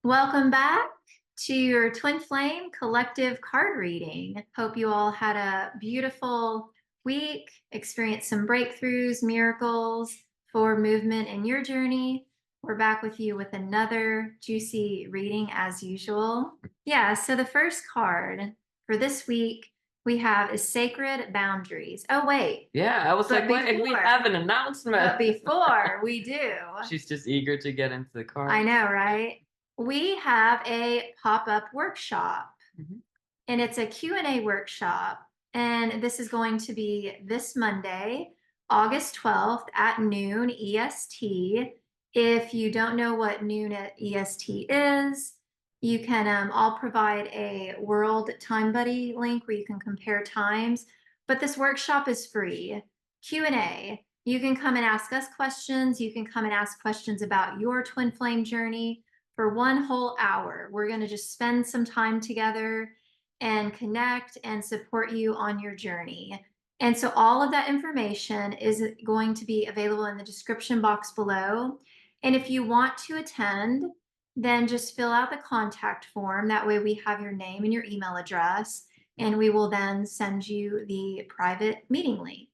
Welcome back to your Twin Flame collective card reading. Hope you all had a beautiful week, experienced some breakthroughs, miracles for movement in your journey. We're back with you with another juicy reading as usual. Yeah, so the first card for this week we have is Sacred Boundaries. Oh, wait. Yeah, I was But like, wait, we before, have an but announcement. before we do, She's just eager to get into the I car. know, right? We have a pop-up workshop, Mhm. and it's a Q&A workshop, and this is going to be this Monday, August 12th at noon EST. If you don't know what noon at EST is, you can I'll provide a World Time Buddy link where you can compare times, but this workshop is free. Q&A. You can come and ask us questions. You can come and ask questions about your twin flame journey for one whole hour. We're going to just spend some time together and connect and support you on your journey. And so all of that information is going to be available in the description box below. And if you want to attend, then just fill out the contact form. That way we have your name and your email address, and we will then send you the private meeting link.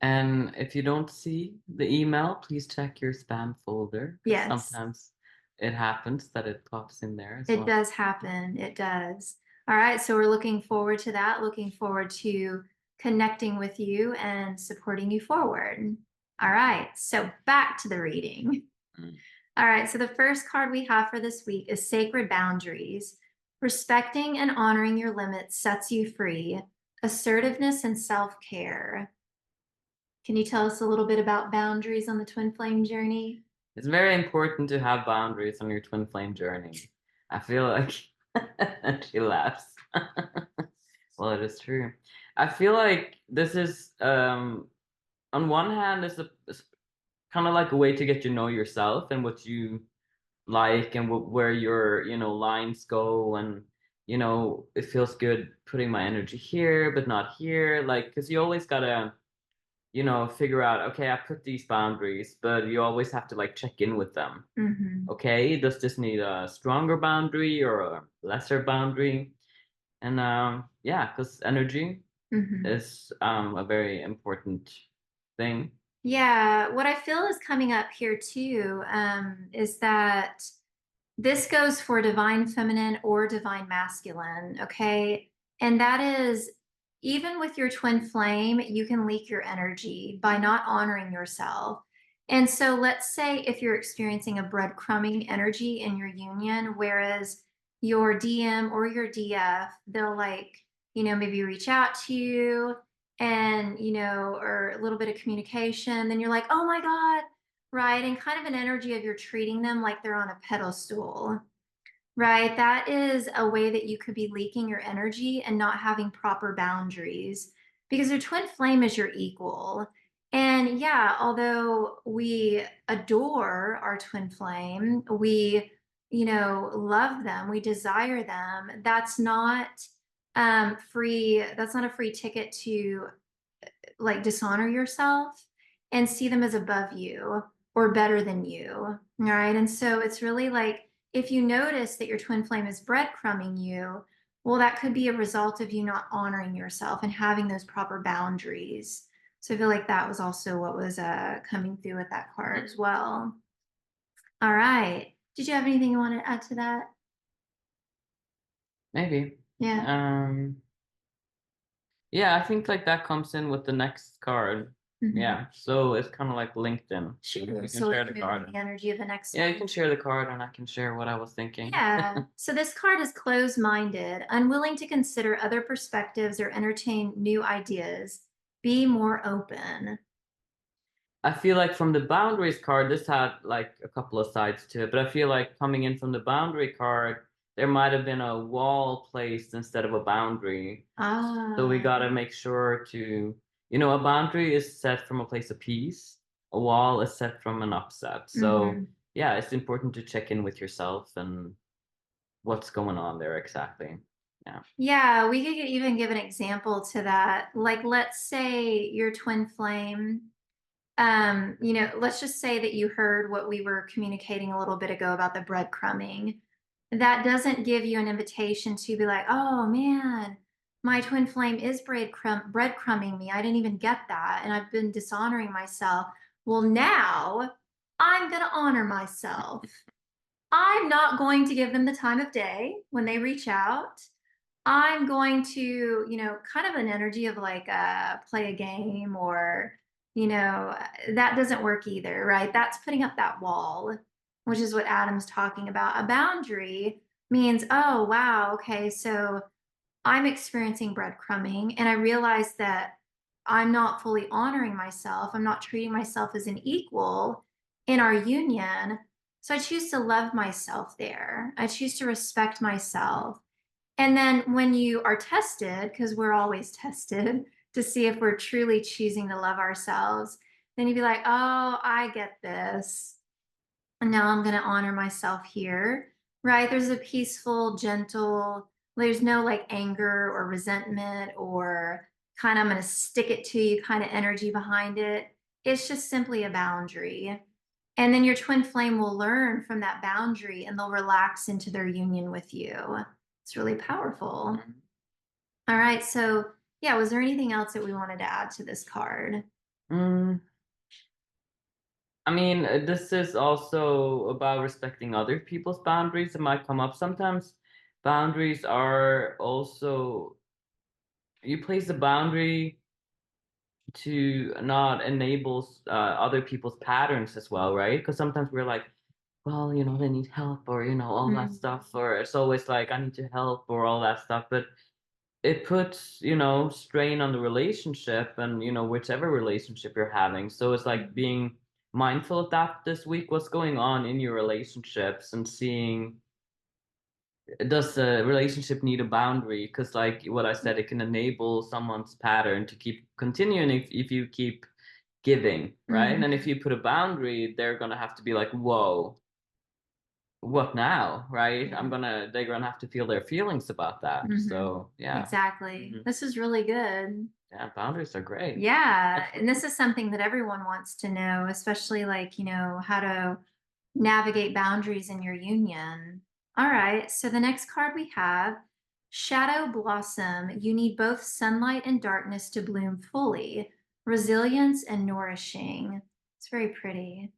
And if you don't see the email, please check your spam folder because Yes, sometimes it happens that it pops in there as it well. does happen. It does. All right, so we're looking forward to that, looking forward to connecting with you and supporting you forward. All right, so back to the reading. Mm. All right, so the first card we have for this week is Sacred Boundaries. Respecting and honoring your limits sets you free. Assertiveness and self-care. Can you tell us a little bit about boundaries on the twin flame journey? It's very important to have boundaries on your twin flame journey. I feel like she laughs. Well, it is true. I feel like this is on one hand, it's kind of like a way to get to know yourself and what you like and where your lines go, and it feels good putting my energy here but not here, like because you always gotta figure out, okay, I put these boundaries, but you always have to like check in with them. Mm-hmm. Okay, does this need a stronger boundary or a lesser boundary? And yeah, because energy Mm-hmm. is a very important thing. Yeah, what I feel is coming up here too is that this goes for divine feminine or divine masculine, okay? And that is, even with your twin flame, you can leak your energy by not honoring yourself. And so let's say if you're experiencing a breadcrumbing energy in your union, whereas your DM or your DF, they'll like, maybe reach out to you and, or a little bit of communication, then you're like, oh my God, right? And kind of an energy of you're treating them like they're on a pedestal, right? That is a way that you could be leaking your energy and not having proper boundaries because your twin flame is your equal. And yeah, although we adore our twin flame, we, love them, we desire them, that's not that's not a free ticket to like dishonor yourself and see them as above you or better than you. All right. And so it's really like if you notice that your twin flame is breadcrumbing you, well, that could be a result of you not honoring yourself and having those proper boundaries. So I feel like that was also what was coming through with that card as well. All right. Did you have anything you want to add to that? Maybe. Yeah. um Yeah, I think like that comes in with the next card. Mm-hmm. Yeah, so it's kind of like LinkedIn. Sure. You can So share let's the move into card. the energy of the next Yeah, you one. can share the card and I can share what I was thinking. Yeah. So this card is closed-minded, unwilling to consider other perspectives or entertain new ideas. Be more open. I feel like from the boundaries card, this had like a couple of sides to it, but I feel like coming in from the boundary card, there might have been a wall placed instead of a boundary. So we Ah. got to make sure to, a boundary is set from a place of peace. A wall is set from an upset. So Mm-hmm. yeah, it's important to check in with yourself and what's going on there exactly. Yeah. Yeah, we could even give an example to that. Like, let's say your twin flame let's just say that you heard what we were communicating a little bit ago about the breadcrumbing. That doesn't give you an invitation to be like, oh man, my twin flame is breadcrumbing me. I didn't even get that. And I've been dishonoring myself. Well, now I'm going to honor myself. I'm not going to give them the time of day when they reach out. I'm going to, kind of an energy of like play a game or, that doesn't work either, right? That's putting up that wall, which is what Adam's talking about. A boundary means, oh, wow, okay, so I'm experiencing breadcrumbing and I realize that I'm not fully honoring myself. I'm not treating myself as an equal in our union. So I choose to love myself there. I choose to respect myself. And then when you are tested, because we're always tested to see if we're truly choosing to love ourselves, then you'd be like, oh, I get this. And now I'm going to honor myself here, right? There's a peaceful, gentle, there's no like anger or resentment or kind of I'm going to stick it to you kind of energy behind it. It's just simply a boundary. And then your twin flame will learn from that boundary and they'll relax into their union with you. It's really powerful. All right. So, yeah, was there anything else that we wanted to add to this card? Mm, I mean, this is also about respecting other people's boundaries. It might come up sometimes. Boundaries are also, you place a boundary to not enable other people's patterns as well, right? Because sometimes we're like, well, they need help or, all that Mm. stuff. Or it's always like, I need to help or all that stuff. But it puts, strain on the relationship and, whichever relationship you're having. So it's like being mindful of that this week, what's going on in your relationships and seeing, does the relationship need a boundary? Because like what I said, it can enable someone's pattern to keep continuing if you keep giving, right? And if Mhm. you put a boundary, they're gonna have to be like, whoa, what now, right? Yeah. They're gonna have to feel their feelings about that. Hmm. So yeah. Exactly. Hmm. This is really good. Yeah, boundaries are great. Yeah. And this is something that everyone wants to know, especially like, how to navigate boundaries in your union. All right. So the next card we have Shadow Blossom. You need both sunlight and darkness to bloom fully, resilience and nourishing. It's very pretty.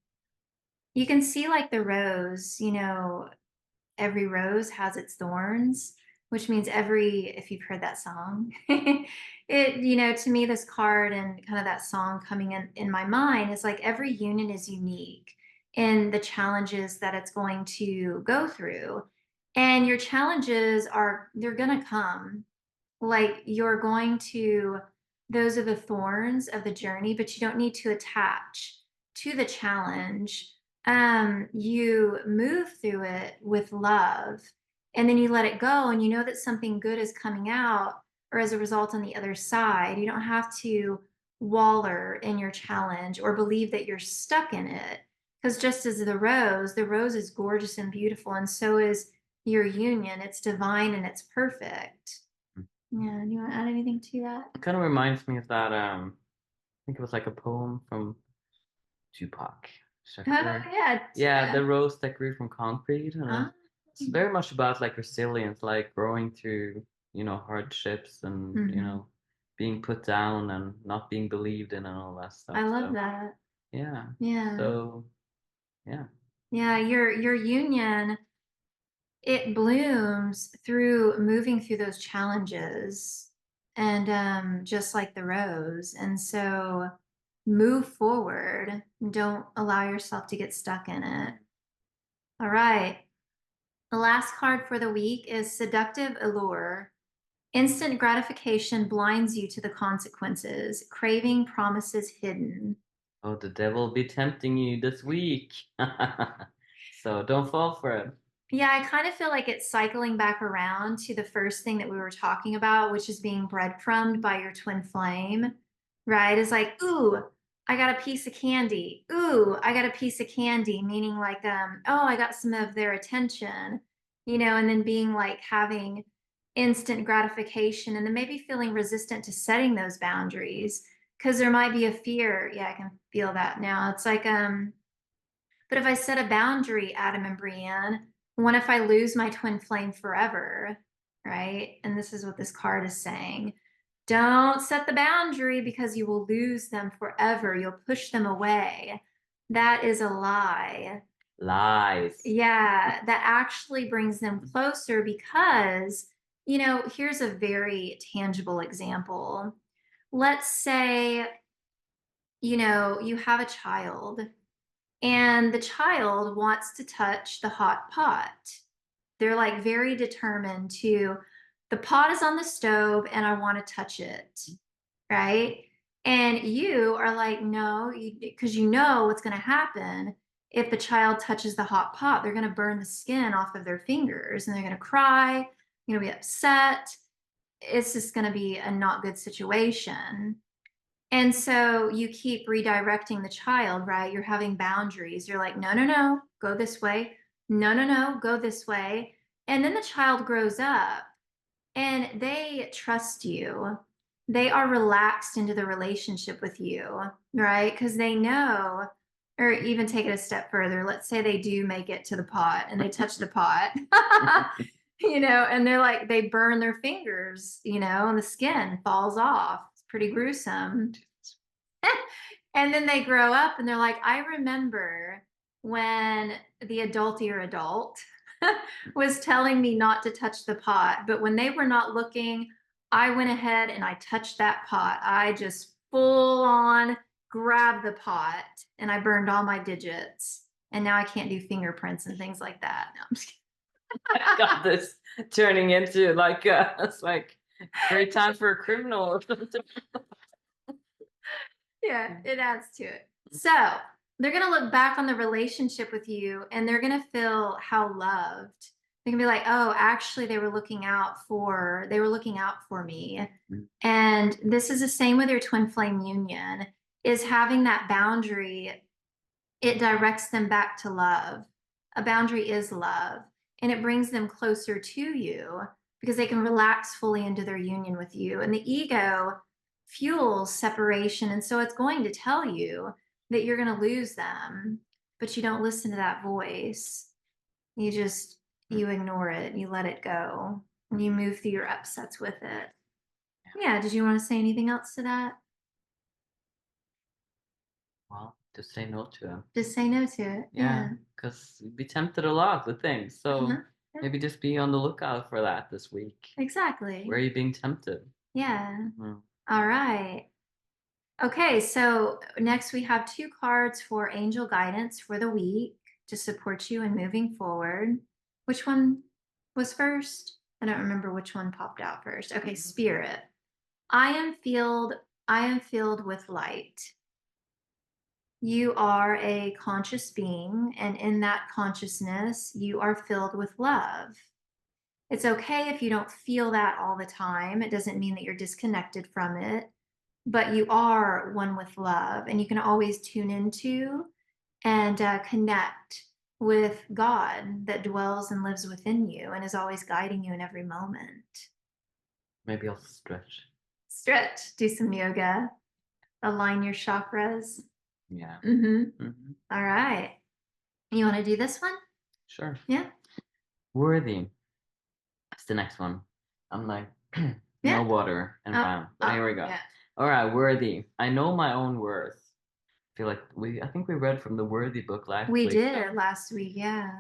You can see like the rose, every rose has its thorns, which means if you've heard that song, to me, this card and kind of that song coming in my mind is like every union is unique in the challenges that it's going to go through. And your challenges they're going to come. Like those are the thorns of the journey, but you don't need to attach to the challenge. You move through it with love and then you let it go and you know that something good is coming out or as a result on the other side. You don't have to waller in your challenge or believe that you're stuck in it. Because just as the rose is gorgeous and beautiful, and so is your union. It's divine and it's perfect. Yeah, do you want to add anything to that? It kind of reminds me of that. I think it was like a poem from Tupac Oh, Shakur. yeah. Yeah, the rose that grew from concrete, and Uh, it's very much about like resilience, like growing through, hardships and mhm. being put down and not being believed in and all that I stuff. love So that. yeah, Yeah. so yeah. Yeah, your union, it blooms through moving through those challenges and just like the rose. And so move forward. Don't allow yourself to get stuck in it. All right. The last card for the week is Seductive Allure. Instant gratification blinds you to the consequences. Craving promises hidden. Oh, the devil will be tempting you this week. So don't fall for it. Yeah, I kind of feel like it's cycling back around to the first thing that we were talking about, which is being breadcrumbed by your twin flame, right? It's like, ooh, I got a piece of candy. Ooh, I got a piece of candy, meaning like, oh, I got some of their attention, and then being like having instant gratification and then maybe feeling resistant to setting those boundaries because there might be a fear. Yeah, I can feel that now. It's like, but if I set a boundary, Adam and Breann, what if I lose my twin flame forever? Right? And this is what this card is saying. Don't set the boundary because you will lose them forever. You'll push them away. That is a lie. Lies. Yeah, that actually brings them closer because, here's a very tangible example. Let's say, you have a child and the child wants to touch the hot pot. They're like very determined to, the pot is on the stove and I want to touch it, right? And you are like, no, because you know what's going to happen if the child touches the hot pot. They're going to burn the skin off of their fingers and they're going to cry, be upset. It's just going to be a not good situation. And so you keep redirecting the child, right? You're having boundaries. You're like, no, no, no, go this way. No, no, no, go this way. And then the child grows up and they trust you. They are relaxed into the relationship with you, right? Because they know, or even take it a step further. Let's say they do make it to the pot and they touch the pot, and they're like, they burn their fingers, and the skin falls off. It's pretty gruesome. And then they grow up and they're like, I remember when the adultier adult was telling me not to touch the pot, but when they were not looking, I went ahead and I touched that pot. I just full on grabbed the pot and I burned all my digits. And now I can't do fingerprints and things like that. No, I'm just kidding. I got this turning into like it's like great time for a criminal or something. Yeah, it adds to it. So they're going to look back on the relationship with you and they're going to feel how loved. They're going to be like, oh, actually they were looking out for me. And this is the same with your twin flame union, is having that boundary. It directs them back to love. A boundary is love, and it brings them closer to you because they can relax fully into their union with you. And the ego fuels separation. And so it's going to tell you that you're going to lose them, but you don't listen to that voice. You ignore it, you let it go, and you move through your upsets with it. Yeah. Did you want to say anything else to that? Well, just say no to him. Just say no to it. Yeah, because you'd be tempted a lot with things. So Yeah. maybe just be on the lookout for that this week. Exactly. Where are you being tempted? Yeah. All right. Okay, so next we have 2 cards for angel guidance for the week to support you in moving forward. Which one was first? I don't remember which one popped out first. Okay, Spirit. I am filled with light. You are a conscious being, and in that consciousness, you are filled with love. It's okay if you don't feel that all the time. It doesn't mean that you're disconnected from it, but you are one with love, and you can always tune into and connect with God that dwells and lives within you and is always guiding you in every moment. Maybe I'll stretch. Stretch, do some yoga, align your chakras. Yeah. All right. You want to do this one? Sure. Yeah. Worthy. That's the next one. I'm like, no water and brown. But here we go. Yeah. All right, worthy. I know my own worth. I feel like I think we read from the Worthy book last week. We did last week, yeah.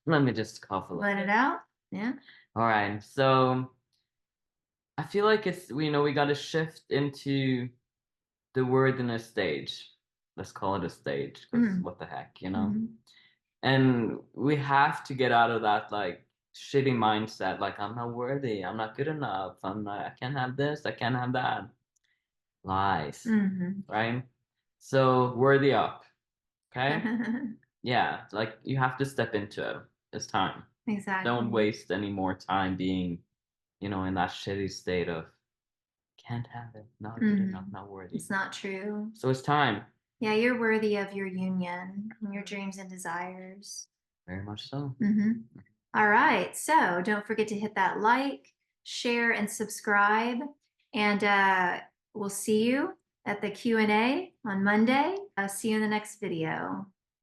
Let me just cough a little. Let it out. Yeah. All right. So I feel like it's, we got to shift into the worthiness stage. Let's call it a stage, because what the heck, And we have to get out of that like shitty mindset, like I'm not worthy, I'm not good enough, I can't have this, I can't have that. Lies, right? So worthy up, okay? Yeah, like you have to step into it. It's time. Exactly. Don't waste any more time being, in that shitty state of can't have it, not good enough, not worthy. It's not true. So it's time. Yeah, you're worthy of your union and your dreams and desires. Very much so. All right. So don't forget to hit that like, share, and subscribe. And we'll see you at the Q&A on Monday. See you in the next video.